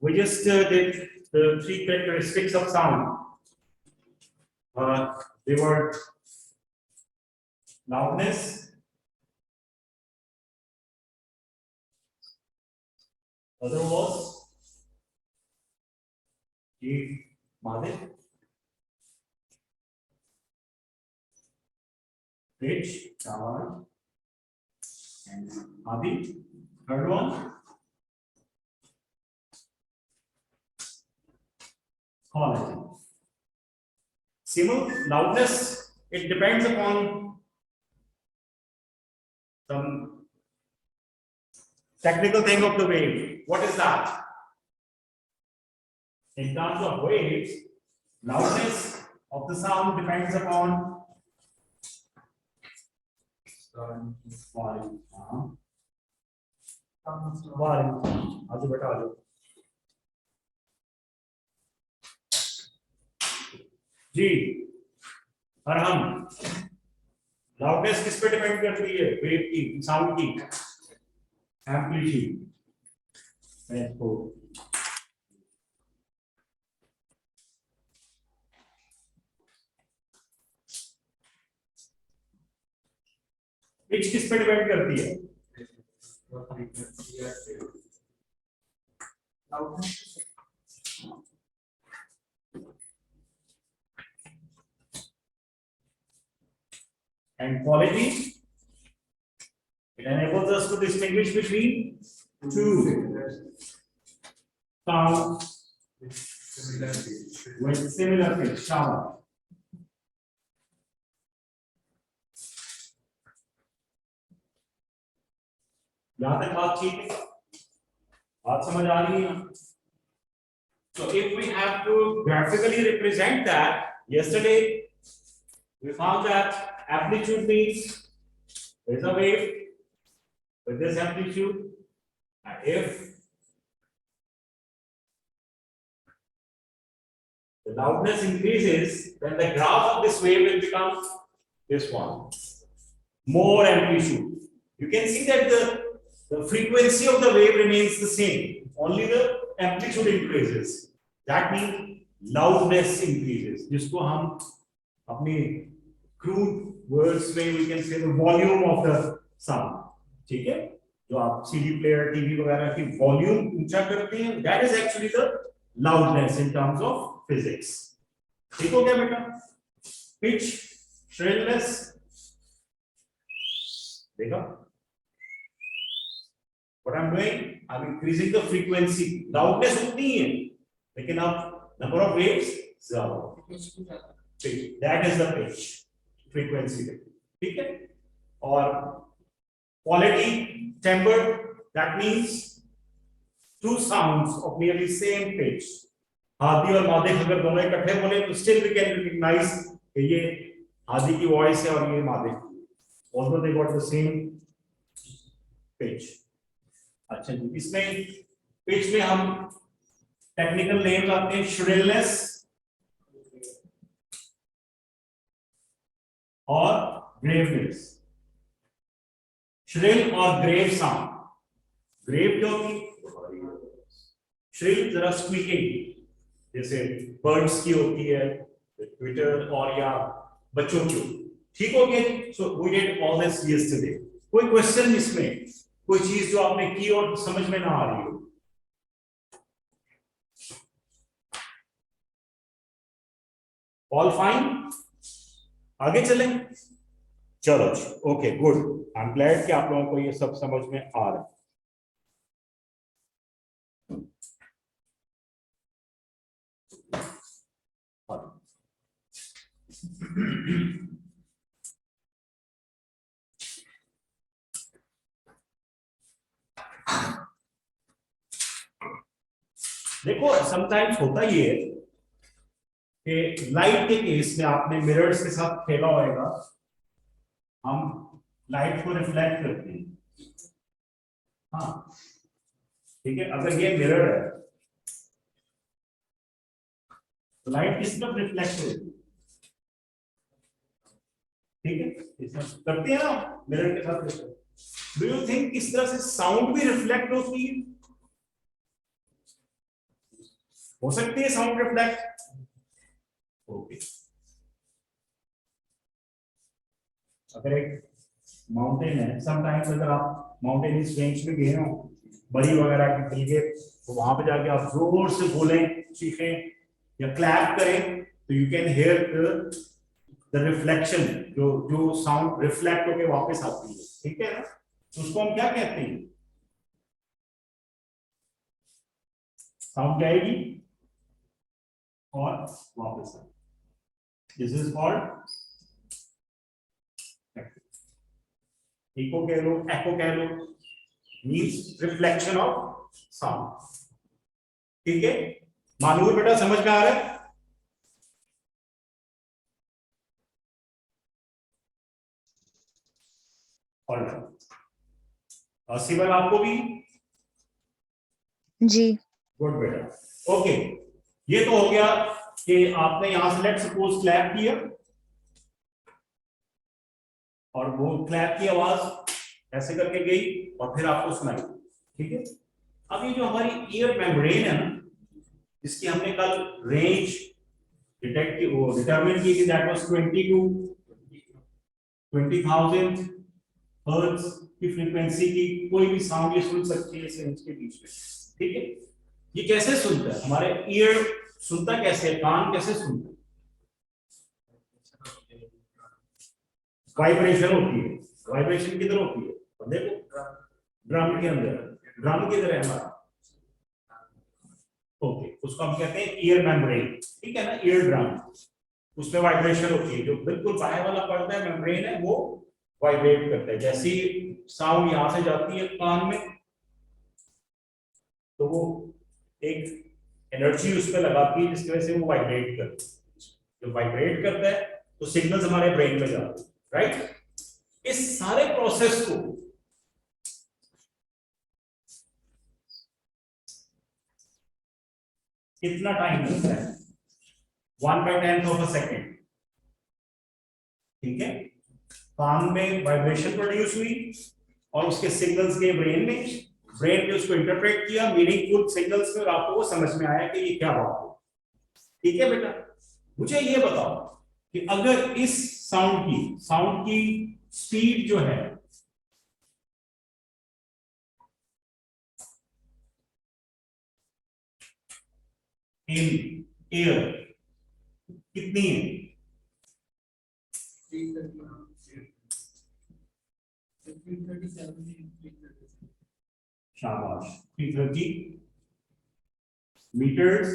We just did the three characteristics of sound. They were loudness, other was Madhya, pitch, Chawan, and Adi. Third one, quality. Simul, loudness, it depends upon some technical thing of the wave. What is that? In terms of waves, loudness of the sound depends upon volume. आजू बेटा आजू। जी, और हम loudness किस पे depend करती है? Wave की, साउंड की, एम्पलीट्यूड। मैं इसको पिच किस पे डिपेंड करती है? And quality, it enables us to distinguish between two sounds with similar pitch. Sound. यहां तक बात ठीक है? बात समझ आ रही है? So if we have to graphically represent that, yesterday we found that amplitude means there is a wave with this amplitude, and if the loudness increases, then the graph of this wave will become this one, more amplitude. You can see that the frequency of the wave remains the same, only the amplitude increases. That means loudness increases, जिसको हम अपनी crude words में we can say the volume of the sound. ठीक है? जो आप CD player, TV वगैरह की volume ऊंचा करते हैं, that is actually the loudness in terms of physics. ठीक हो गया बेटा? Pitch, shrillness, देखा? What I'm doing, I'm increasing the frequency. Loudness उतनी है, लेकिन अब number of waves ज़्यादा. Pitch, that is the pitch, frequency. ठीक है? और quality, tempered, that means two sounds of nearly same pitch. आदि और मादे अगर दोनों इकट्ठे बोले तो still we can recognize कि ये आदि की voice है और ये मादे की. Although they got the same pitch. अच्छा जी, इसमें पिच में हम टेक्निकल नेम आते हैं श्रिलनेस और ग्रेवनेस. श्रिल और ग्रेव साउंड. ग्रेव क्या होती है? श्रिल जरा स्क्वीकिंग, जैसे बर्ड्स की होती है, ट्विटर और या बच्चों की. ठीक हो गया? So we did all this yesterday. कोई क्वेश्चन इसमें, कोई चीज जो आपने की और समझ में ना आ रही हो? All fine? आगे चलें? चलो जी, okay, good. I am glad कि आप लोगों को ये सब समझ में आ रहा है. देखो, समटाइम्स होता ही है कि लाइट के केस में आपने मिरर्स के साथ खेला होगा. हम लाइट को रिफ्लेक्ट करते हैं. हाँ, ठीक है. अगर ये मिरर है तो लाइट किस तरफ रिफ्लेक्ट होगी? ठीक है, इस तरफ करते हैं ना मिरर के साथ. डू यू थिंक किस तरह से साउंड भी रिफ्लेक्ट होती है? हो सकती है साउंड रिफ्लेक्ट। ओके, अगर एक माउंटेन है, समटाइम्स अगर आप माउंटेनियस रेंज में गए हो, बड़ी वगैरह की मिल गए, तो वहां पे जाके आप जोर से बोलें, चीखें या क्लैप करें, तो you can hear the reflection, जो जो साउंड रिफ्लेक्ट होके वापस आती है, ठीक है ना, तो उसको हम क्या कहते हैं, साउंड जाएगी और वापस आएगी। दिस इज कॉल्ड इको कह लो, एको कह लो, मींस रिफ्लेक्शन ऑफ साउंड। ठीक है, मालूम बेटा, समझ में आ रहा है? और सिमर आपको भी? जी। गुड बेटा। ओके, ये तो हो गया कि आपने यहां से लेट सपोज क्लैप किया और वो क्लैप की आवाज ऐसे करके गई और फिर आपको सुनाई, ठीक है। अब ये जो हमारी ईयर मेम्ब्रेन है ना, इसकी हमने कल रेंज डिटेक्ट की, वो डिटरमिन की थी, दैट वाज 20 टू 20,000 हर्ट्ज की फ्रीक्वेंसी की कोई भी साउंड ये सुन सकती है इस रेंज के बीच में, ठीक है। ये कैसे सुनता है, हमारे ईयर सुनता कैसे है, कान कैसे सुनता है? वाइब्रेशन होती है। वाइब्रेशन किधर होती है, देखो ड्रम के अंदर। ड्रम किधर है हमारा? ओके, उसको हम कहते हैं ईयर मेम्ब्रेन, ठीक है ना, ईयर ड्रम। उसमें वाइब्रेशन होती है, जो बिल्कुल बाहर वाला पर्दा है, मेम्ब्रेन है, वो वाइब्रेट करता है। जैसी साउंड यहां से जाती है कान में, तो वो एक एनर्जी उस पर लगाती है जिसकी वजह से वो वाइब्रेट करता है। जब वाइब्रेट करता है तो सिग्नल्स हमारे ब्रेन में जाते हैं, राइट। इस सारे प्रोसेस को कितना टाइम लगता है? 1/10 ऑफ अ सेकेंड, ठीक है। कान में वाइब्रेशन प्रोड्यूस हुई और उसके सिग्नल्स के ब्रेन में, ब्रेन ने उसको इंटरप्रेट किया मीनिंगफुल सिग्नल्स में, और आपको वो समझ में आया कि ये क्या बात है, ठीक है बेटा। मुझे ये बताओ कि अगर इस साउंड की स्पीड जो है इन एयर कितनी है? शाबाश, 330 मीटर्स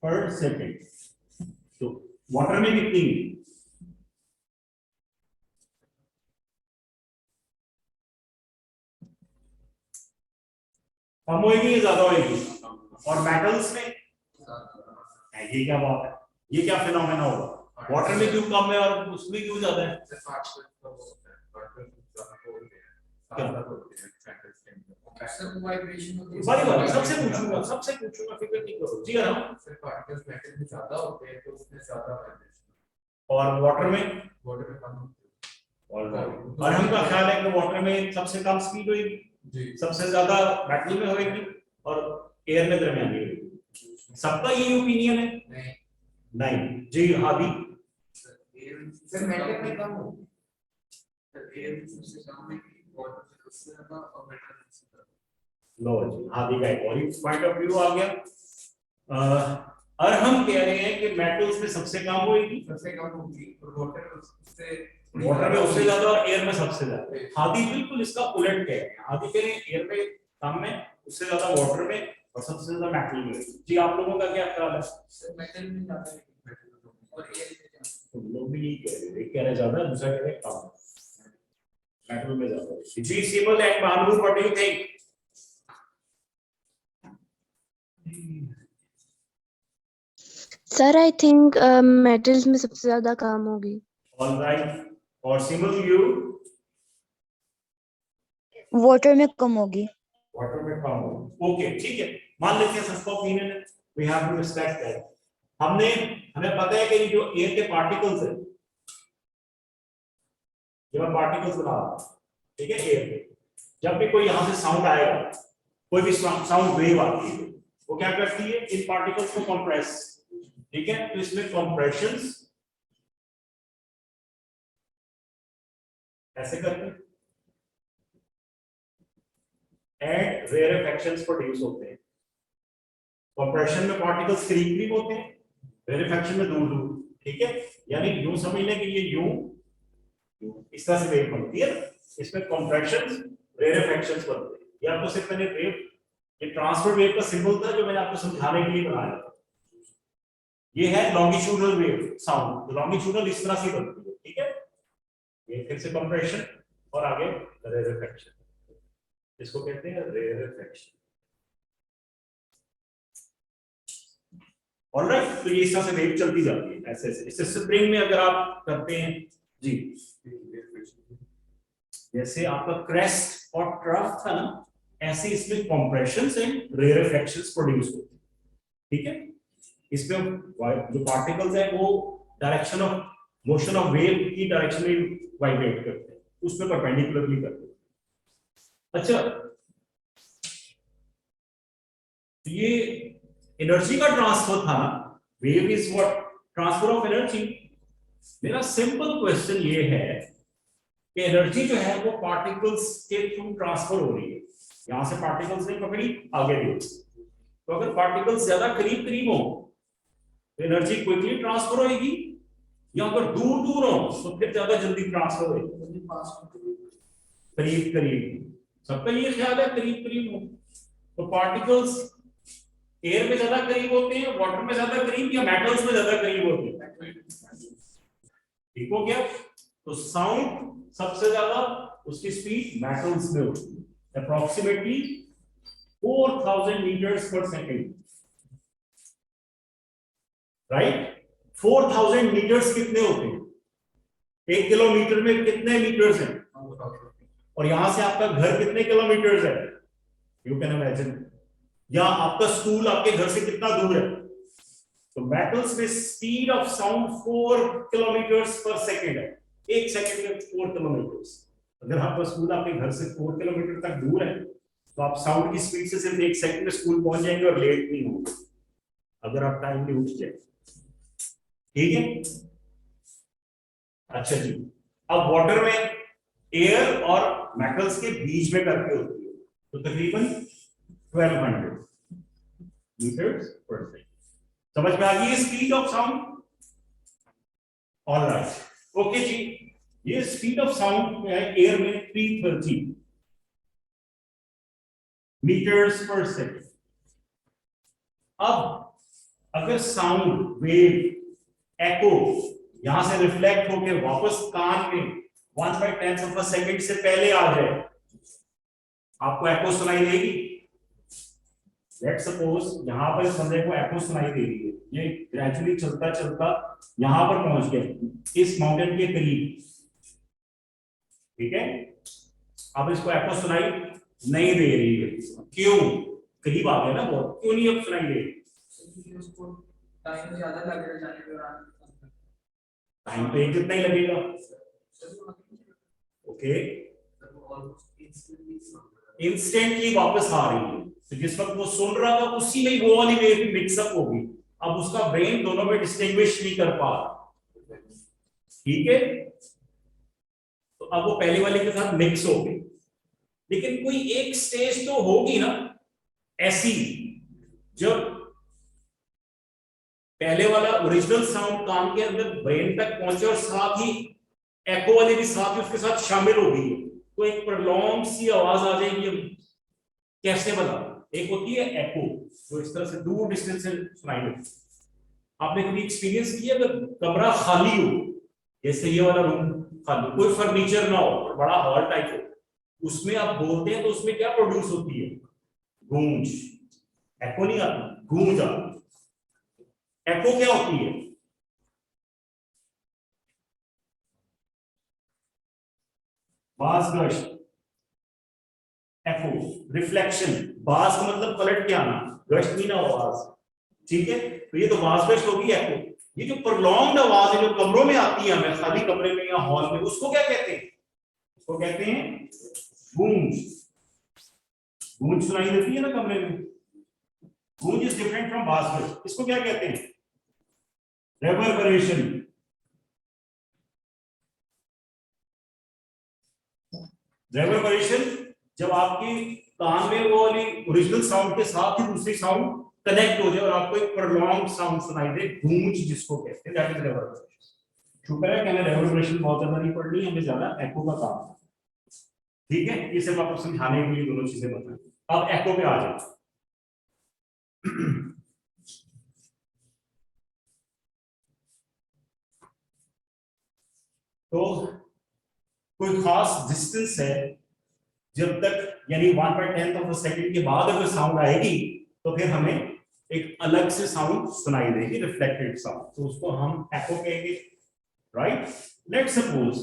पर सेकेंड। तो वाटर में कितनी है? कम होएगी या ज्यादा होएगी? और मेटल्स में? ये क्या बात है, ये क्या फिनोमेना होगा? वाटर में क्यों कम है और उसमें क्यों ज्यादा है? बड़ी बात, सबसे पूछूंगा, फिक्र नहीं करो जी। हाँ, और वाटर में? और हमका ख्याल है कि वाटर में सबसे कम स्पीड होगी, सबसे ज्यादा मेटल में होगी और एयर में दरमियानी होगी। सबका ये ओपिनियन है? नहीं जी। हादी? सर मेटल में कम होगी, एयर सबसे कम है, वाटर सबसे ज्यादा और मेटल सबसे ज्यादा। लो जी, हादी का एक और पॉइंट ऑफ व्यू आ गया। और हम कह रहे हैं कि मेटल्स में सबसे कम होगी और वाटर में उससे ज्यादा और एयर में सबसे ज्यादा। हादी बिल्कुल इसका उलट कह रहे हैं। हादी कह रहे हैं एयर में कम है, उससे ज्यादा वाटर में, और सबसे ज्यादा मेटल में। जी आप लोगों का क्या ख्याल है? सर मेटल में ज्यादा है और एयर में ज्यादा। तुम लोग भी यही कह रहे हैं, एक कह रहे ज्यादा, दूसरा कह रहे कम, मेटल में ज्यादा है। जी Simal and Manoor, what do you think? Sir I think metals में सबसे ज्यादा काम होगी। ऑलराइट, और सिमल यू? वाटर में कम होगी। वाटर में कम होगी, ओके ठीक है, मान लेते हैं सबका ओपिनियन है, we have to respect that. हमें पता है कि ये जो एयर के पार्टिकल्स है, जब हम पार्टिकल्स बना रहे हैं, ठीक है, एयर के, जब भी कोई यहां से साउंड आएगा, कोई भी साउंड वेव आती है, वो क्या करती है, इन पार्टिकल्स को कंप्रेस, ठीक है। तो इसमें कंप्रेशंस ऐसे करते हैं एंड रेयरफैक्शंस प्रोड्यूस होते हैं। कंप्रेशन में पार्टिकल्स करीब करीब होते हैं, रेयरफैक्शन में दूर दूर, ठीक है। यानी यूं समझने के लिए यूं इस तरह से वेव बनती है, इसमें कंप्रेशंस रेयरफैक्शंस बनते हैं। ये आपको सिर्फ मैंने वेव, ये ट्रांसफर वेव का सिंबल था जो मैंने आपको समझाने के लिए बनाया था। ये है लॉन्गिट्यूडनल वेव साउंड, लॉन्गिट्यूडनल इस तरह से बनती है, ठीक है। ये फिर से कंप्रेशन और आगे रेयरफैक्शन, इसको कहते हैं रेयरफैक्शन। ऑलराइट, तो ये इस तरह से वेव चलती जाती है ऐसे ऐसे। इससे स्प्रिंग में अगर आप करते हैं जी, जैसे आपका क्रेस्ट और ट्रफ था ना, ऐसे इसमें कंप्रेशंस एंड रेयरफैक्शंस प्रोड्यूस होते हैं, ठीक है। इसमें जो पार्टिकल्स है वो direction of motion of wave की डायरेक्शन में वाइब्रेट करते हैं, उसमें परपेंडिकुलरली करते हैं। अच्छा, ये एनर्जी का ट्रांसफर था ना, wave is what, transfer of energy. मेरा सिंपल क्वेश्चन ये है कि एनर्जी जो है वो पार्टिकल्स के थ्रू ट्रांसफर हो रही है, यहां से पार्टिकल्स ने पकड़ी आगे दी। तो अगर पार्टिकल्स ज्यादा करीब करीब हो तो एनर्जी क्विकली ट्रांसफर होगी, या अगर दूर दूर हो तो फिर ज्यादा जल्दी ट्रांसफर होगी। करीब करीब, सबका ये ख्याल है करीब करीब हो। तो पार्टिकल्स एयर में ज्यादा करीब होते हैं, वाटर में ज्यादा करीब, या मेटल्स में ज्यादा करीब होते हैं? ठीक हो गया। तो साउंड सबसे ज्यादा उसकी स्पीड मेटल्स में होती है, अप्रोक्सीमेटली 4000 मीटर्स पर सेकेंड, राइट। 4000 मीटर्स कितने होते हैं? 1 किलोमीटर में कितने मीटर्स हैं? और यहां से आपका घर कितने किलोमीटर्स है? You can imagine. या आपका स्कूल आपके घर से कितना दूर है? तो मेटल्स में स्पीड ऑफ साउंड 4 किलोमीटर्स पर सेकेंड है, 1 सेकेंड में 4 किलोमीटर्स। अगर आपका स्कूल आपके घर से 4 किलोमीटर तक दूर है तो आप साउंड की स्पीड से सिर्फ 1 सेकेंड में स्कूल पहुंच जाएंगे और लेट नहीं होंगे अगर आप टाइम पे उठ जाए, ठीक है। अच्छा जी, अब वाटर में एयर और मेटल्स के बीच में करके होती है, तो तकरीबन 1200 मीटर्स पर सेकेंड। समझ में आ गई speed of sound? Alright, okay जी। ये स्पीड ऑफ साउंड है एयर में 330 मीटर्स पर सेकेंड। अब अगर साउंड वेव एको यहां से रिफ्लेक्ट होकर वापस कान में 1/10 सेकेंड से पहले आ जाए, आपको एको सुनाई देगी? लेट्स सपोज यहां पर इस बंदे को एको सुनाई दे रही है, ये ग्रेजुअली चलता चलता यहां पर पहुंच गया इस माउंटेन के करीब, ठीक है। अब इसको एको सुनाई नहीं दे रही है, क्यों? करीब आ गया ना बहुत, क्यों नहीं अब सुनाई दे रही? टाइम ज्यादा लगेगा जाने के दौरान, टाइम तो एक जितना ही लगेगा, ओके। इंस्टेंटली वापस आ रही है, तो जिस वक्त वो सुन रहा था उसी में वो वाली वेव भी मिक्सअप होगी। अब उसका ब्रेन दोनों में डिस्टिंग्विश नहीं कर पा रहा, ठीक है। तो अब वो पहले वाले के साथ मिक्स हो गई, लेकिन कोई एक स्टेज तो होगी ना ऐसी जब पहले वाला ओरिजिनल साउंड कान के अंदर ब्रेन तक पहुंचे और साथ ही एको वाली भी साथ ही उसके साथ शामिल हो गई, तो एक प्रलॉन्ग सी आवाज आ जाएगी। कैसे बना? एक होती है एको जो इस तरह से दूर डिस्टेंस से सुनाई देती। आपने कभी एक्सपीरियंस किया अगर कमरा खाली हो, जैसे ये वाला रूम खाली, कोई फर्नीचर ना हो और बड़ा हॉल टाइप हो, उसमें आप बोलते हैं तो उसमें क्या प्रोड्यूस होती है? गूंज। एको नहीं आती, गूंज आती। एको क्या होती है? बाज गश्त, एको रिफ्लेक्शन। बाज का मतलब पलट के आना, गश्त नहीं ना आवाज, ठीक है। तो ये तो बाज गश्त होगी एको। ये जो प्रोलॉन्ग्ड आवाज है जो कमरों में आती है हमें, खाली कमरे में या हॉल में, उसको क्या कहते हैं? उसको कहते हैं गूंज। गूंज सुनाई देती है ना कमरे में, गूंज इज डिफरेंट फ्रॉम बास। इसको क्या कहते हैं? रेवर्बरेशन। रेवर्बरेशन जब आपके कान में वो वाली ओरिजिनल साउंड के साथ ही दूसरी साउंड कनेक्ट हो जाए और आपको एक प्रोलॉन्ग साउंड सुनाई दे, गूंज जिसको कहते हैं, दैट इज रेवर्बरेशन। शुक्र है कि हमें रेवर्बरेशन बहुत ज्यादा नहीं पढ़नी, हमें ज्यादा एको का काम है। ठीक है, ये सिर्फ आपको समझाने के लिए दोनों चीजें बताएं। अब एको पे आ जाए। तो कोई खास डिस्टेंस है, जब तक यानी 1/10 ऑफ अ सेकंड के बाद अगर साउंड आएगी तो फिर हमें एक अलग से साउंड सुनाई देगी, रिफ्लेक्टेड साउंड, तो उसको हम एको कहेंगे, राइट। लेट्स सपोज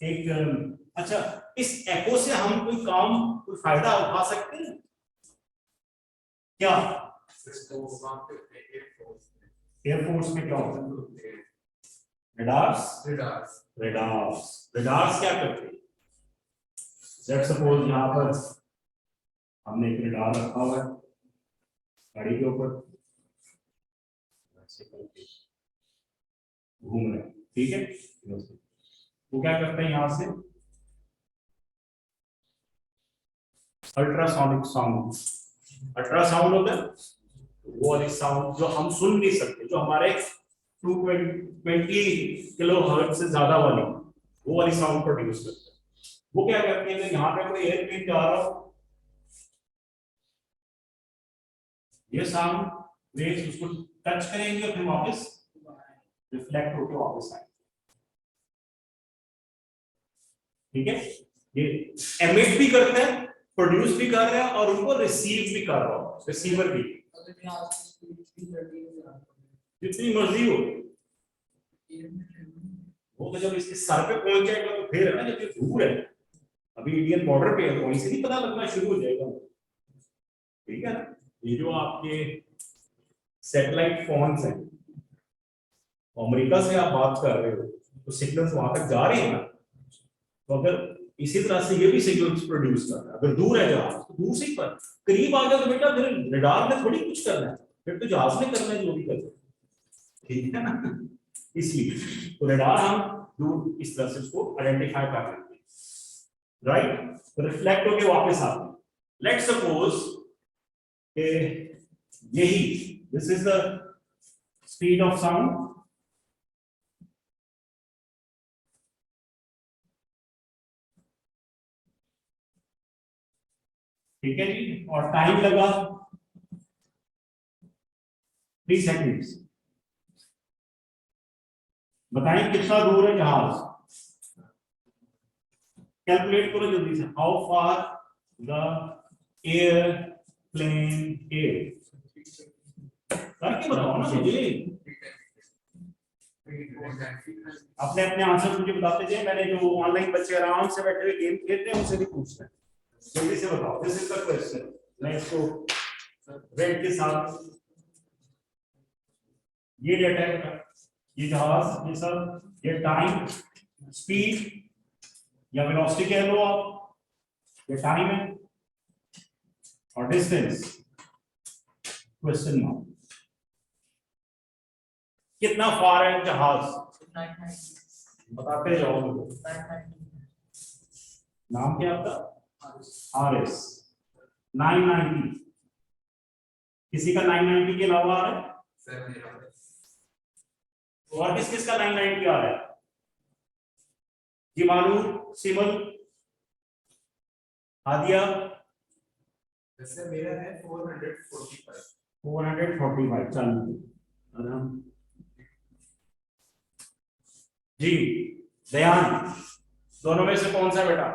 एक अच्छा, इस एको से हम कोई काम, कोई फायदा उठा सकते हैं क्या? एयरफोर्स में क्या होता है? रडार्स। रडार्स क्या करते हैं? लेट्स सपोज यहाँ पर हमने एक रडार रखा हुआ है गाड़ी के ऊपर, घूम रहे हैं, ठीक है। वो क्या करते हैं? यहाँ से अल्ट्रासोनिक साउंड, अल्ट्रासाउंड होता है वो वाली साउंड जो हम सुन नहीं सकते, जो हमारे 220 किलोहर्ट्ज से ज्यादा वाली, वो वाली साउंड प्रोड्यूस करते हैं। वो क्या करते हैं? यहाँ पे कोई एयरप्लेन जा रहा हो, ये साउंड वेव्स उसको टच करेंगे और फिर वापस रिफ्लेक्ट होकर वापस आएंगे, ठीक है। ये एमिट भी करते हैं, प्रोड्यूस भी कर रहे हैं और उनको रिसीव भी कर रहा हो, रिसीवर भी, जितनी मर्जी हो। वो तो जब इसके सर पे पहुंच जाएगा तो फिर है ना, जब ये दूर है, अभी इंडियन बॉर्डर पे है तो वहीं से नहीं पता लगना शुरू हो जाएगा, ठीक है ना। ये जो आपके सैटेलाइट फोन्स हैं, अमेरिका से आप बात कर रहे हो तो सिग्नल्स वहां तक जा रहे हैं ना, तो अगर इसी तरह से ये भी सिग्नल्स प्रोड्यूस कर रहा है, अगर दूर है जहाज तो दूर से पर करीब आ गया तो बेटा फिर रडार ने थोड़ी कुछ करना है, फिर तो जहाज ने करना है जो भी करना है, ठीक है ना। इसलिए तो रडार हम दूर इस तरह से उसको आइडेंटिफाई कर लेते हैं, राइट। तो रिफ्लेक्ट होके वापस आते हैं। लेट्स सपोज यही this is the speed of sound, ठीक है जी, और टाइम लगा 3 सेकंड्स। बताएं कितना दूर है जहाज, कैलकुलेट करो जल्दी से। How far the airplane is, करके बताओ ना मुझे, अपने अपने आंसर मुझे बताते जाए। मैंने जो ऑनलाइन बच्चे आराम से बैठे हुए गेम खेलते हैं उनसे भी पूछना है, जल्दी से बताओ। This is the question. मैं इसको रेड के साथ, ये डेटा है, ये जहाज, ये सब, ये टाइम, स्पीड या वेलोसिटी कह लो आप, ये टाइम है, और डिस्टेंस क्वेश्चन मार्क। कितना फार है जहाज, बताते जाओ मुझे। नाम क्या आपका? RS 990। किसी का 990 के अलावा आ रहा है? और किस का 990 आ रहा है? जी मानू, सिमल, हादिया। वैसे मेरा है 445। 445 चलिए आराम जी। दयान, दोनों में से कौन सा बेटा?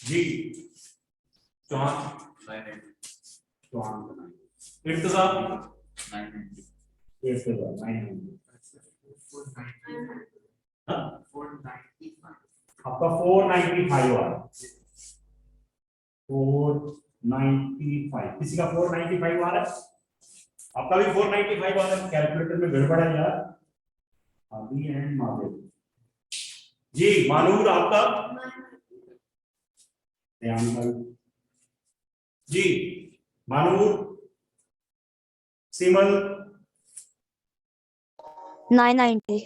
जी चौहान, चौहान। इर्तजाम 990। आपका 495 आ रहा है, 495। किसी का 495 आ रहा है? आपका भी 495 आ रहा है? कैलकुलेटर में गड़बड़ है यार। अभी एंड मावे जी मानूर आपका ध्यान करो। जी मानूर, सिमल, 990।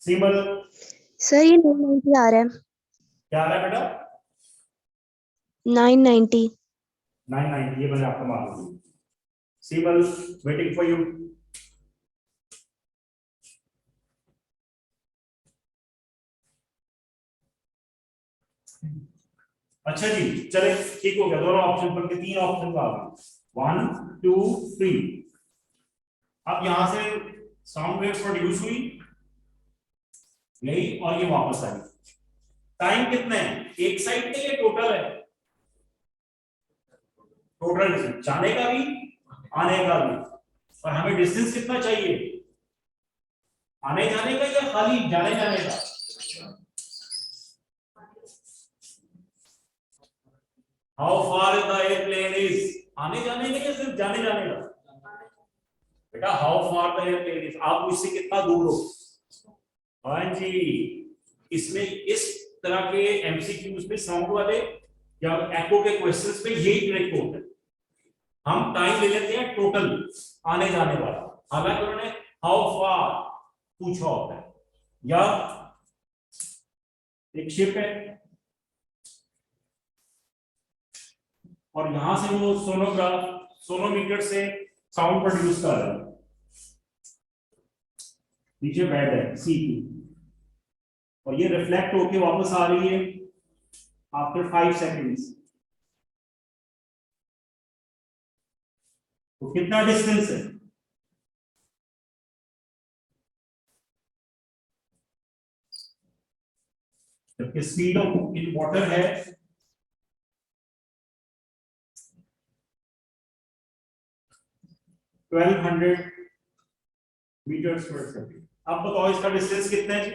सिमल सर ये 990 आ रहा है। क्या आ रहा है बेटा? 990। 990, ये मैंने आपको मालूम। सिमल वेटिंग फॉर यू। अच्छा जी चले, ठीक हो गया, दोनों ऑप्शन पर के 3 ऑप्शन आ गए, 1 2 3। अब यहां से साउंड वेव प्रोड्यूस हुई यही, और ये वापस आई। टाइम कितना है एक साइड के लिए, टोटल है? टोटल डिस्टेंस, जाने का भी आने का भी। और हमें डिस्टेंस कितना चाहिए, आने जाने का या खाली जाने जाने का? How far the airplane is, आने जाने का या सिर्फ जाने जाने का? बेटा how far the airplane is, आप मुझसे कितना दूर हो। हाँ जी, इसमें इस तरह के एमसीक्यूज में साउंड वाले या एको के क्वेश्चंस में यही ट्रिक होता है। हम टाइम ले लेते हैं टोटल आने जाने वाला, हालांकि उन्होंने हाउ फार पूछा होता है। या एक शिप है और यहां से वो सोनोमीटर से साउंड प्रोड्यूस कर रहा है, नीचे बेड है सी की, और ये रिफ्लेक्ट होके वापस आ रही है आफ्टर 5 सेकेंड्स। तो कितना डिस्टेंस है? जबकि स्पीड ऑफ इन वाटर है 1200 मीटर्स पर सेकंड। अब बताओ इसका डिस्टेंस कितना है जी?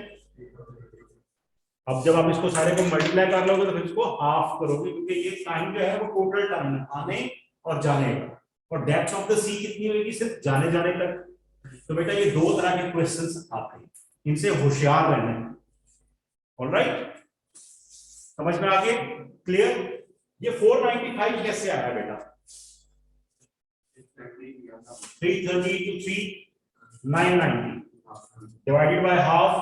अब जब आप इसको सारे को मल्टीप्लाई कर लोगे तो फिर इसको हाफ करोगे, क्योंकि ये टाइम जो है वो टोटल टाइम है आने और जाने का। और डेप्थ ऑफ द सी कितनी होगी, सिर्फ जाने जाने तक। तो बेटा ये दो तरह के क्वेश्चंस आते हैं, इनसे होशियार रहना है। ऑलराइट, समझ में आ गया? क्लियर? ये 495 कैसे आया बेटा? 330 to 990 डिवाइडेड बाय हाफ।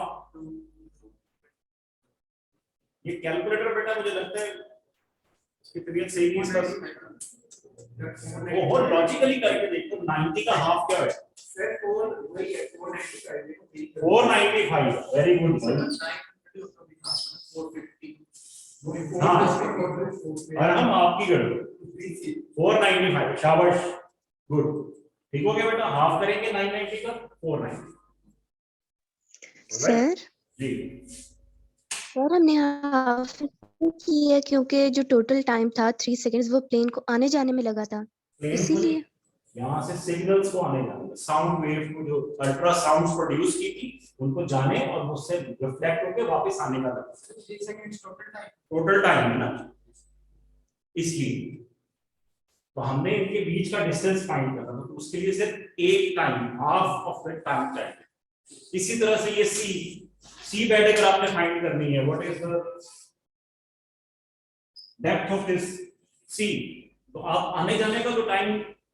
ये कैलकुलेटर बेटा मुझे लगता है इसकी तबीयत सही नहीं है, वो हो लॉजिकली करके देखो 90 का हाफ क्या है? सर 4 वही है 495 495। Very good. 450 हाँ और हम आपकी गड़बड़ 495, शाबाश, गुड, ठीक हो गया बेटा। हाफ करेंगे 990 का 490। सर जी सर हमने हाफ की है क्योंकि जो टोटल टाइम था 3 सेकंड्स वो प्लेन को आने जाने में लगा था, प्लेन को इसीलिए। यहाँ से सिग्नल्स को आने जाने, साउंड वेव को जो अल्ट्रासाउंड प्रोड्यूस की थी उनको जाने और उससे रिफ्लेक्ट होकर वापस आने का लगा। 3 सेकंड्स टोटल टाइम है ना, इसलिए तो हमने इनके बीच का डिस्टेंस फाइंड करना था, तो उसके लिए सिर्फ एक time, half of the time चाहिए। इसी तरह से ये सी बेड अगर आपने फाइंड करनी है, what is the depth of this sea, तो आप आने जाने का तो टाइम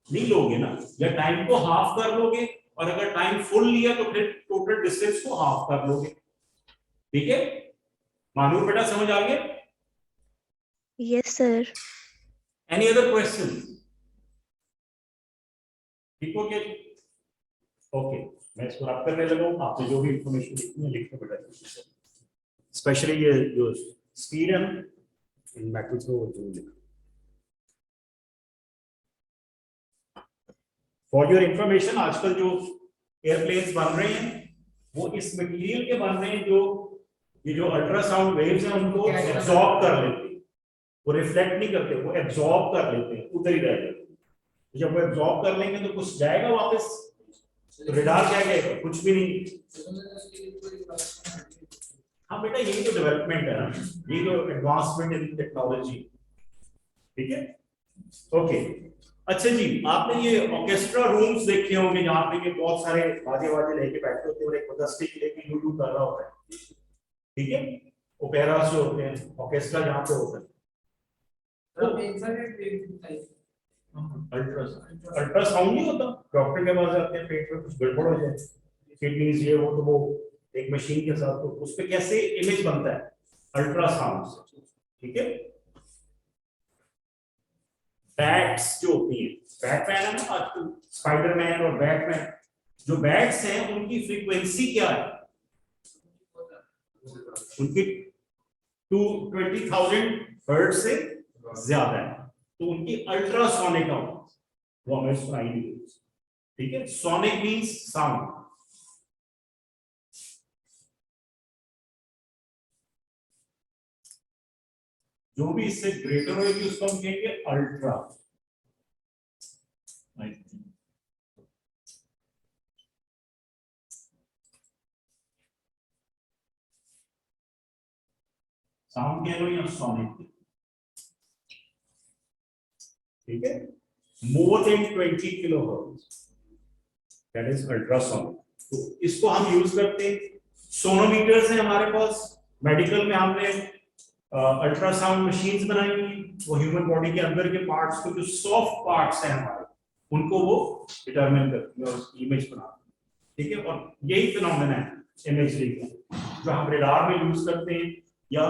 नहीं लोगे ना, या टाइम को हाफ कर लोगे, और अगर टाइम फुल लिया तो फिर टोटल डिस्टेंस को हाफ कर लोगे। ठीक है मानूर बेटा, समझ आ गया? Yes sir. Any other question? ठीक हो गया? ओके, मैं इसको रब करने लगा हूं, आपने जो भी इंफॉर्मेशन लिखनी है लिख लो बेटा, स्पेशली ये जो स्पीड है इन मैट्रिक्स में वो जो लिखो। फॉर योर इंफॉर्मेशन, आजकल जो एयरप्लेन्स बन रहे हैं वो इस मटेरियल के बन रहे हैं जो ये जो अल्ट्रासाउंड वेव्स हैं उनको एब्जॉर्ब कर लेते हैं, वो रिफ्लेक्ट नहीं करते, वो एब्जॉर्ब कर लेते हैं, उधर ही रह जाते हैं। जब वो एब्जॉर्ब कर लेंगे तो कुछ जाएगा वापस, तो रेडार क्या कहेगा? कुछ भी नहीं। हाँ बेटा यही तो डेवलपमेंट है ना, यही तो एडवांसमेंट इन टेक्नोलॉजी। ठीक है ओके। अच्छा जी, आपने ये ऑर्केस्ट्रा रूम्स देखे होंगे जहाँ पे ये बहुत सारे बाजे वाजे लेके बैठे होते हैं और एक बंदा स्टिक लेके यूट्यूब कर रहा होता है, ठीक है, ओपेरास जो होते हैं, ऑर्केस्ट्रा जहाँ पे होता है, अल्ट्रासाउंड नहीं होता, डॉक्टर के पास जाते हैं, पेट में कुछ गड़बड़ हो जाए, किडनीज ये वो, तो वो एक मशीन के साथ, तो उस पे कैसे इमेज बनता है, अल्ट्रासाउंड से, ठीक है। बैट्स जो होती है, बैटमैन है ना आजकल, स्पाइडरमैन और बैटमैन, जो बैट्स हैं उनकी फ्रीक्वेंसी क्या है, उनकी 220,000 हर्ट्ज से ज्यादा है, तो उनकी अल्ट्रासोनिक आवाज वो हमें सुनाई नहीं देती, ठीक है। सोनिक मींस साउंड, जो भी इससे ग्रेटर होगी उसको हम कहेंगे अल्ट्रा। साउंड कह लो या सोनिक, ठीक है, more than 20 kilohertz, that is ultrasonic. तो इसको हम यूज करते हैं, सोनोमीटर्स हैं हमारे पास, मेडिकल में हमने अल्ट्रासाउंड मशीन्स बनाई हुई, वो ह्यूमन बॉडी के अंदर के पार्ट्स को, जो सॉफ्ट पार्ट्स हैं हमारे, उनको वो डिटरमिन करती है और उसकी इमेज बनाती है, ठीक है। और यही फिनोमेना है इमेजरी का, जो हम रेडार में यूज करते हैं या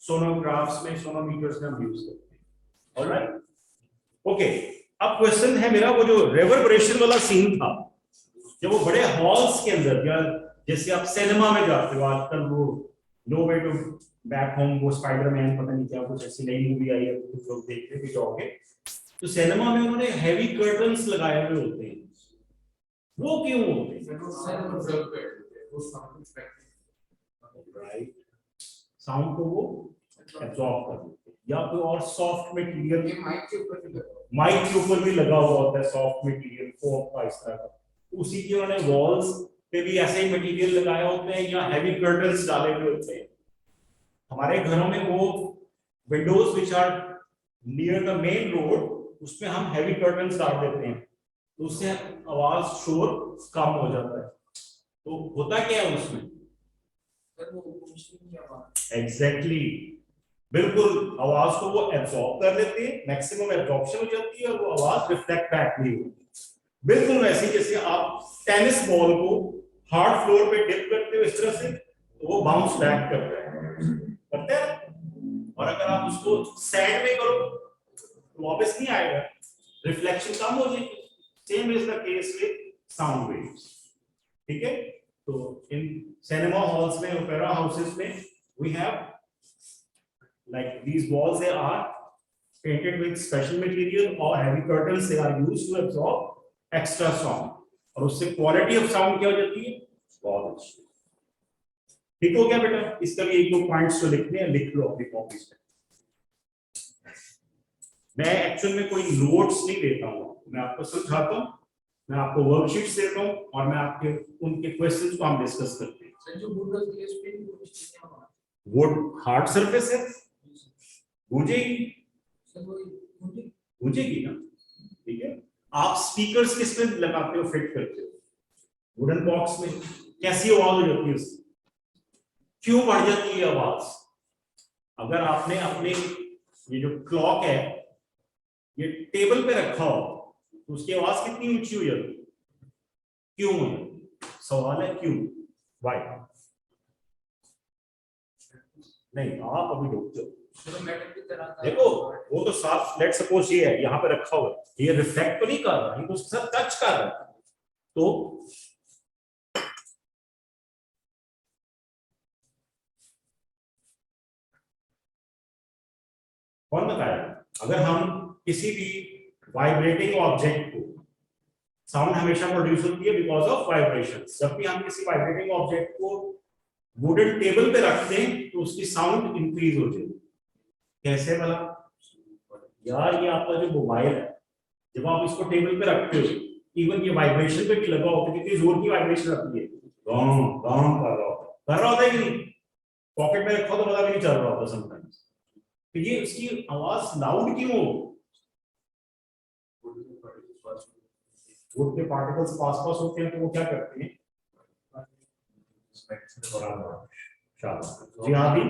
सोनोग्राफ्स में, सोनोमीटर्स में हम यूज करते हैं, ऑलराइट, ओके। अब क्वेश्चन है मेरा, वो जो रेवर्बरेशन वाला सीन था, जब वो बड़े हॉल्स के अंदर, या जैसे आप सिनेमा में जाते हो आजकल, वो no way to back home, वो स्पाइडरमैन पता नहीं क्या कुछ ऐसी नई मूवी आई है, कुछ लोग देखते भी जाओगे, तो सिनेमा में उन्होंने हैवी कर्टन्स लगाए हुए होते हैं, वो क्यों होते हैं, राइट, साउंड को वो एब्जॉर्ब कर लेते हैं, या कोई और सॉफ्ट मटेरियल, माइक के ऊपर भी लगा हुआ होता है सॉफ्ट मटेरियल, फोम का इस तरह का, उसी के उन्होंने वॉल्स पे भी ऐसे ही मटेरियल लगाए होते हैं, या हैवी कर्टन्स डाले हुए होते हैं। हमारे घरों में वो windows which are near the main road, उसमें हम हैवी कर्टन्स डाल देते हैं, तो उससे आवाज शोर कम हो जाता है। तो होता क्या है उसमें, एग्जैक्टली बिल्कुल, आवाज को वो एब्जॉर्ब कर लेते हैं, मैक्सिमम एब्जॉर्प्शन हो जाती है और वो आवाज रिफ्लेक्ट बैक नहीं होती, बिल्कुल वैसे जैसे आप टेनिस बॉल को हार्ड फ्लोर पे डिप करते हो इस तरह से, तो वो बाउंस बैक करता है, और अगर आप उसको सैंड में करो तो वापस नहीं आएगा, रिफ्लेक्शन कम हो जाएगी। Same is the case with sound waves, ठीक है। तो इन सिनेमा हॉल्स में, ओपेरा हाउसेस में, we have like these walls, they are painted with special material or heavy curtains, they are used to absorb extra sound, और उससे quality of sound क्या हो जाती है, बहुत अच्छी। ठीक हो गया बेटा, इसका भी एक दो पॉइंट्स जो लिखने हैं लिख लो अपनी कॉपी पे। मैं एक्चुअल में कोई नोट्स नहीं देता हूँ, मैं आपको समझाता हूँ, मैं आपको वर्कशीट्स देता हूँ और मैं आपके उनके क्वेश्चंस को हम डिस्कस करते हैं। वुड हार्ड सरफेस है, गूंजेगी, गूंजेगी ना, ठीक है। आप स्पीकर्स किस में लगाते हो, फिट करते हो, वुडन बॉक्स में, कैसी आवाज हो जाती है उसकी, क्यों बढ़ जाती है आवाज, अगर आपने अपने ये जो क्लॉक है ये टेबल पे रखा हो तो उसकी आवाज कितनी ऊंची हो जाती है, क्यों है, सवाल है क्यों, वाई नहीं, आप अभी रुक जाओ, देखो वो तो साफ, लेट सपोज ये है यहाँ पे रखा हुआ है, ये रिफ्लेक्ट तो नहीं कर रहा, ये तो उसके साथ टच कर रहा है, तो कौन बताया, अगर हम किसी भी वाइब्रेटिंग ऑब्जेक्ट को, साउंड हमेशा प्रोड्यूस होती है बिकॉज ऑफ वाइब्रेशन, जब भी हम किसी वाइब्रेटिंग ऑब्जेक्ट को वुडन टेबल पे रखते हैं तो उसकी साउंड इंक्रीज हो जाएगी, कैसे वाला यार, ये आपका जो मोबाइल है, जब आप इसको टेबल पे रखते हो, इवन ये वाइब्रेशन पे भी लगा होता है, कितनी जोर की वाइब्रेशन आती है, कर रहा होता है कि नहीं, पॉकेट में रखा तो पता भी नहीं चल रहा होता समटाइम्स, तो ये उसकी आवाज लाउड क्यों हो, वुड के पार्टिकल्स पास होते हैं तो वो क्या करते हैं, शाबाश जी हाँ भी,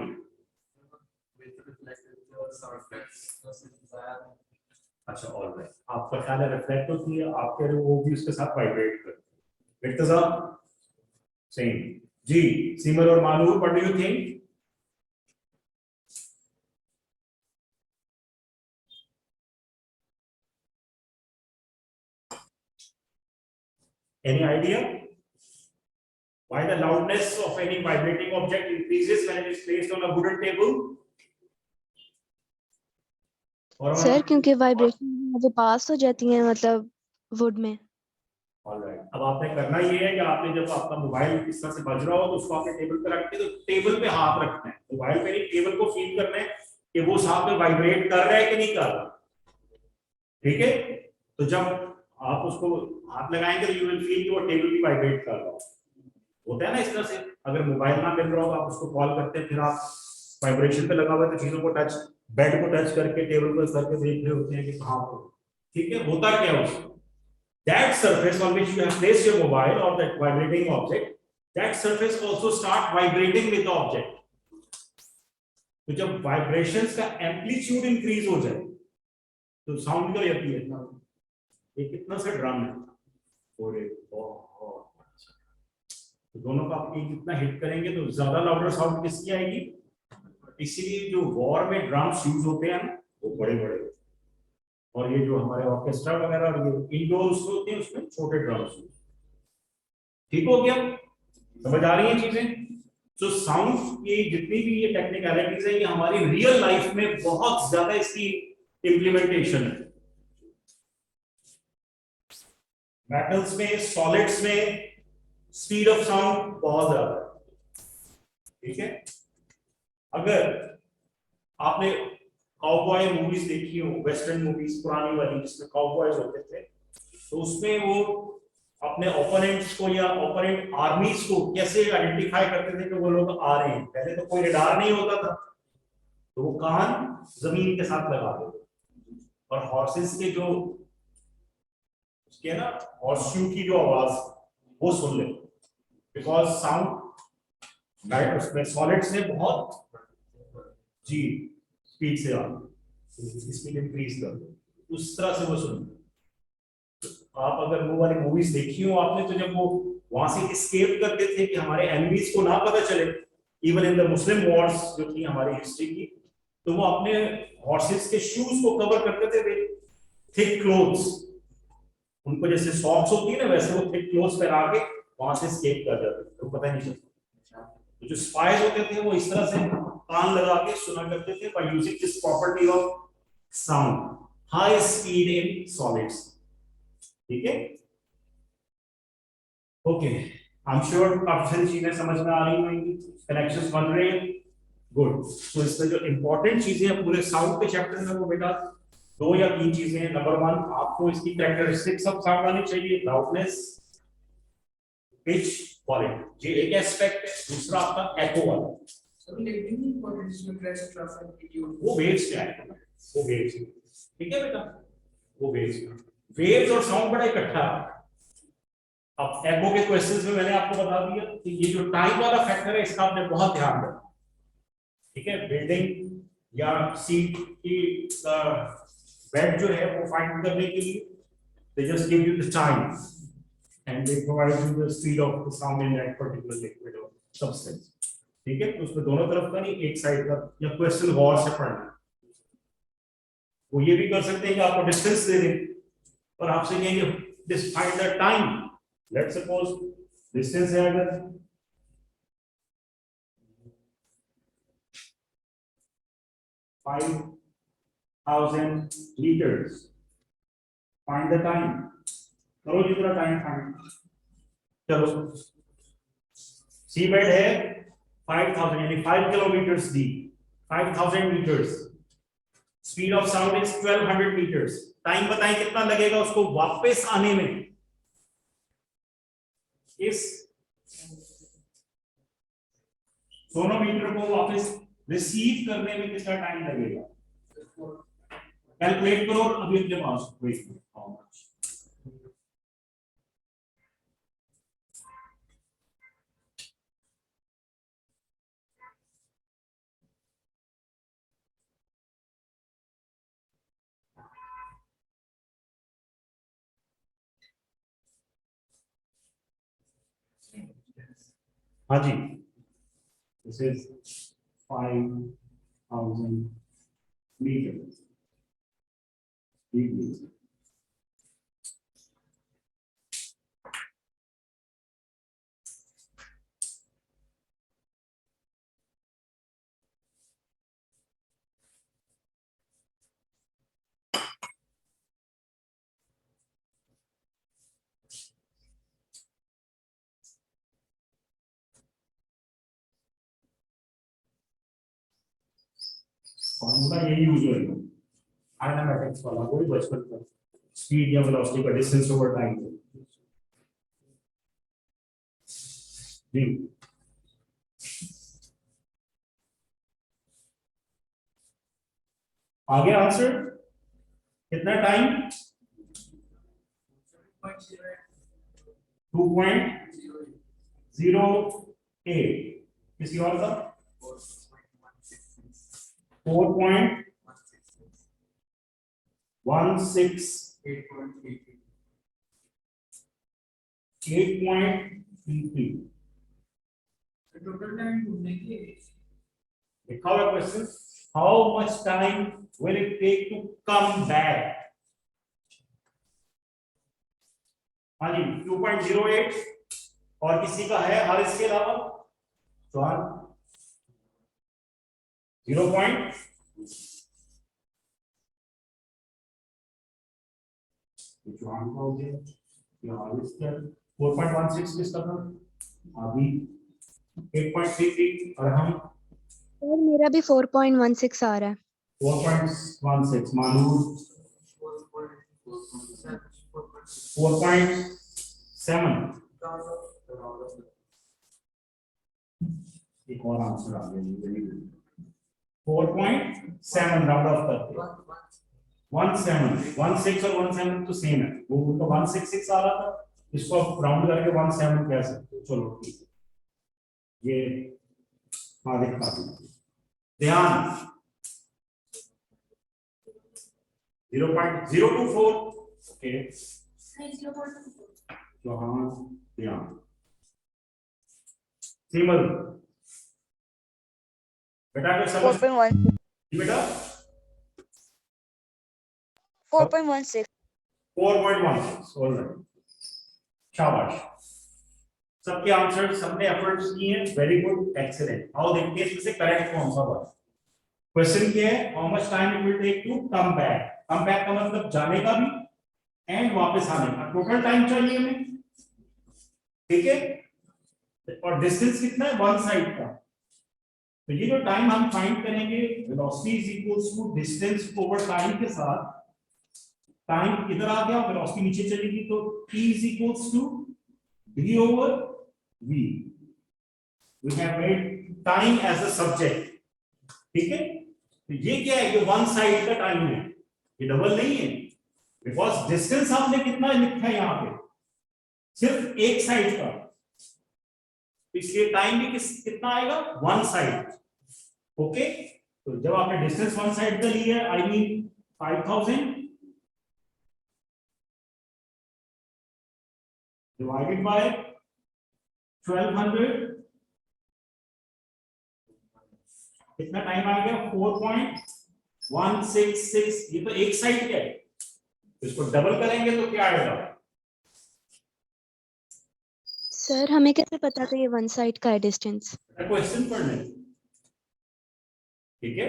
अच्छा ऑलराइट, आपका ख्याल है रिफ्लेक्ट होती है, आप कह रहे हो वो भी उसके साथ वाइब्रेट करती है, इर्तजा सेम जी। सिमर और Manoor, what do you think? Any idea why the loudness of any vibrating object increases when it is placed on a wooden table? और सर क्योंकि वाइब्रेशन वो पास हो जाती हैं मतलब वुड में। ऑलराइट, अब आपने करना ये है कि आपने जब आपका मोबाइल इस तरह से बज रहा हो तो उसको आपने टेबल पे रख के, तो टेबल पे हाथ रखना है, मोबाइल पे नहीं, टेबल को फील करना है कि वो साथ में वाइब्रेट कर रहा है कि नहीं कर रहा, ठीक है? तो जब आप उसको हाथ लगाएंगे तो यू विल फील कि वो टेबल भी वाइब्रेट कर रहा होता है ना इस तरह से। अगर मोबाइल ना मिल रहा हो तो आप उसको कॉल करते हैं, फिर आप वाइब्रेशन पे लगा हुआ है तो चीजों को टच, बेड को टच करके टेबल पर करके देख रहे होते हैं कि कहाँ हो, ठीक है? होता क्या है उसमें, that surface on which you have placed your mobile or that vibrating object, that surface also start vibrating with the object. तो जब vibrations का amplitude increase हो जाए तो sound क्या होती है, ये कितना सा ड्रम है, और बहुत अच्छा, तो दोनों का आप कितना हिट करेंगे तो ज्यादा लाउडर साउंड किसकी आएगी, इसीलिए जो वॉर में ड्रम्स यूज होते हैं वो बड़े बड़े, और ये जो हमारे ऑर्केस्ट्रा वगैरह और ये इंडोर होते हैं उसमें छोटे ड्रम्स। ठीक हो गया, समझ आ रही है चीजें? तो साउंड की जितनी भी ये टेक्निकलिटीज है ये हमारी रियल लाइफ में बहुत ज्यादा इसकी इम्प्लीमेंटेशन है, मेटल्स में, सॉलिड्स में स्पीड ऑफ साउंड बहुत ज्यादा है, ठीक है? अगर आपने काउबॉय मूवीज देखी हो, वेस्टर्न मूवीज पुरानी वाली जिसमें काउबॉयज होते थे, तो उसमें वो अपने ओपोनेंट्स को या ओपोनेंट आर्मीज को कैसे आइडेंटिफाई करते थे कि वो लोग आ रहे हैं। पहले तो कोई रडार नहीं होता था, तो वो कान जमीन के साथ लगा देते और हॉर्सेस के जो उसके ना हॉर्सशू की जो आवाज वो सुन ले, बिकॉज साउंड उसमें सॉलिड्स ने बहुत जी स्पीड से आ, स्पीड इंक्रीज कर दो, उस तरह से वो सुन। आप अगर वो वाली मूवीज देखी हो आपने, तो जब वो वहां से एस्केप करते थे कि हमारे एनिमीज को ना पता चले, even in the Muslim Wars जो थी हमारी हिस्ट्री की, तो वो अपने हॉर्सेस के शूज को कवर करते थे थिक क्लोथ्स, उनको जैसे सॉक्स होती है ना वैसे वो थिक क्लोथ्स पहना के वहां से एस्केप कर जाते थे, तो पता नहीं चलता। तो जो स्पाइज होते थे वो इस तरह से कान लगा के सुना करते थे by using this property of sound, high speed in solids, ठीक है? ओके, आई एम श्योर काफी सारी चीजें समझ में आ रही होंगी, कनेक्शंस बन रहे हैं, गुड। तो इसमें जो इंपॉर्टेंट चीजें हैं पूरे साउंड के चैप्टर में वो बेटा 2 या 3 चीजें हैं। नंबर 1 आपको इसकी कैरेक्टरिस्टिक्स सब साउंड आनी चाहिए, लाउडनेस, पिच, क्वालिटी, ये एक एस्पेक्ट है। दूसरा आपका एको वाला, वो वेव्स क्या है, वो वेव्स, ठीक है बेटा, वो वेव्स, वेव्स और साउंड बड़ा इकट्ठा है। अब एको के क्वेश्चंस में मैंने आपको बता दिया कि ये जो टाइम वाला फैक्टर है इसका आपने बहुत ध्यान रखना, ठीक है? बिल्डिंग या सीट की बेड जो है वो फाइंड करने के लिए they just give you the time and they provide you the speed of the sound in that particular liquid or substance, ठीक है? तो उसमें दोनों तरफ का नहीं, एक साइड का, या क्वेश्चन गौर से पढ़ना। वो ये भी कर सकते हैं कि आपको डिस्टेंस दे दें और आपसे कहेंगे this find the time, let's suppose distance है अगर 5000 liters, find the time, करो जितना टाइम फाइंड, चलो सी बेड है 5000 यानी 5 kilometres d, 5000 metres, speed of sound is 1200 metres, time बताएं कितना लगेगा उसको वापस आने में, इस सोनोमीटर को वापस रिसीव करने में कितना टाइम लगेगा, कैलकुलेट करो अभी अपने पास, हाँ जी, दिस इज 5000 meters. फॉर्मूला यही यूज होगा काइनेमेटिक्स वाला, वही बचपन का स्पीड या वेलोसिटी का डिस्टेंस ओवर टाइम। जी आगे आंसर कितना टाइम? 2.08। किसी और का 4.16 8.33 टोटल टाइम ढूंढने की लिखा हुआ question, how much time will it take to come back? हाँ जी 2.08 और किसी का है हर इसके अलावा? जॉन 0. जॉन का हो गया या हर इसका 4.16 किसका था? अभी 8.33 और हम और मेरा भी 4.16 आ रहा है। 4.16 मानूर 4.7। एक और आंसर आ गया, वेरी गुड। 4.7 राउंड ऑफ करके 17 और 17 तो सेम है, वो तो 166 आ रहा था, इसको आप राउंड करके 17 कह सकते हो। चलो ठीक है, ये हाँ दिखा दूंगा, ध्यान 0.024 ओके तो हाँ ध्यान सिंबल बेटा को समझ 4.1 बेटा 4.16 4.16 ऑलराइट, शाबाश, सबके आंसर सबने एफर्ट्स किए हैं, वेरी गुड एक्सीलेंट। आओ देखते हैं इसमें से करेक्ट कौन सा हुआ। क्वेश्चन क्या है, how much time it will take to come back? Come back का मतलब जाने का भी एंड वापस आने का, टोटल टाइम चाहिए हमें, ठीक है, और डिस्टेंस कितना है वन साइड का। तो ये जो टाइम हम फाइंड करेंगे, velocity is equals to distance over time के साथ, टाइम इधर आ गया, वेलोसिटी नीचे चलेगी, तो t is equals to d over v। We have made time as a subject, ठीक है। तो ये क्या है, ये वन साइड का टाइम है, ये डबल नहीं है, बिकॉज डिस्टेंस आपने कितना लिखा है यहाँ पे, सिर्फ एक साइड का, इसलिए टाइम भी कितना आएगा, वन साइड, ओके। तो जब आपने डिस्टेंस वन साइड का लिया है, आई मीन 5000 डिवाइडेड बाय 1200, कितना टाइम आ गया, 4.166। ये तो एक साइड का है, इसको डबल करेंगे तो क्या आएगा? सर हमें कैसे पता था ये वन साइड का है डिस्टेंस? क्वेश्चन पढ़ने, ठीक है,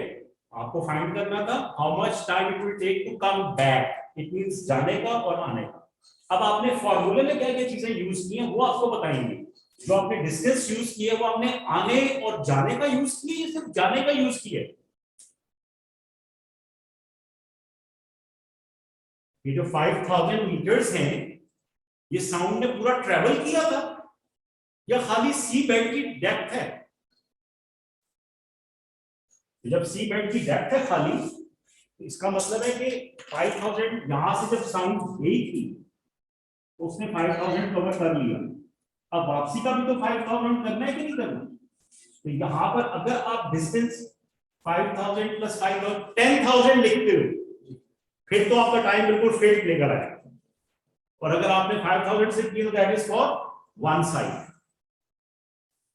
आपको फाइंड करना था how much time it will take to come back, it means जाने का और आने का। अब आपने फॉर्मूले में क्या क्या चीजें यूज की हैं वो आपको बताएंगे। जो आपने डिस्टेंस यूज किया है वो आपने आने और जाने का यूज किया, या सिर्फ जाने का यूज किया है? ये जो 5000 मीटर्स हैं, ये साउंड ने पूरा ट्रेवल किया था या खाली सी बेड की डेप्थ है? जब सी बेड की डेप्थ है खाली, तो इसका मतलब है कि 5000 यहां से जब साउंड गई थी तो उसने 5000 कवर कर लिया। अब वापसी का भी तो 5000 करना है कि नहीं करना? तो यहां पर अगर आप डिस्टेंस 5000 प्लस 5000 10,000 लिखते हो, फिर तो आपका टाइम बिल्कुल फिट लेकर आएगा। और अगर आपने 5000 से किया तो that is for one side,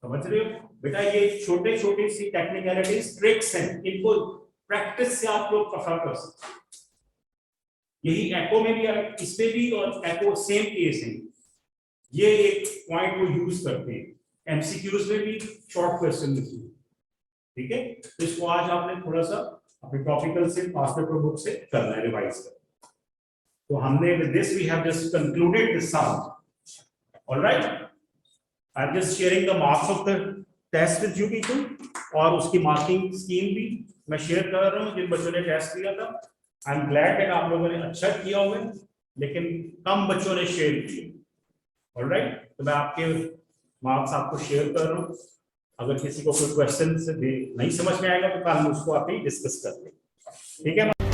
समझ रहे हो बेटा, ये छोटे छोटे सी टेक्निकलिटीज ट्रिक्स हैं, इनको प्रैक्टिस से आप लोग पता कर सकते हैं। यही एको में भी, इसमें भी और एको सेम केस है, ये एक पॉइंट को यूज करते हैं एमसीक्यूज में भी, शॉर्ट क्वेश्चन में भी, ठीक है। तो इसको आज आपने थोड़ा सा अपने टॉपिकल से पास्ट पेपर बुक से करना है, रिवाइज करना। तो हमने with this we have just concluded this sum, alright. I am just sharing the marks of the test with you people, और उसकी मार्किंग स्कीम भी मैं शेयर कर रहा हूँ जिन बच्चों ने टेस्ट दिया था। आई एम ग्लैड दैट आप लोगों ने अच्छा किया हुआ है, लेकिन कम बच्चों ने शेयर किए, ऑलराइट। तो मैं आपके मार्क्स आपको शेयर कर रहा हूँ। अगर किसी को कोई क्वेश्चन नहीं समझ में आएगा तो कल उसको आप ही डिस्कस करते हैं, ठीक है।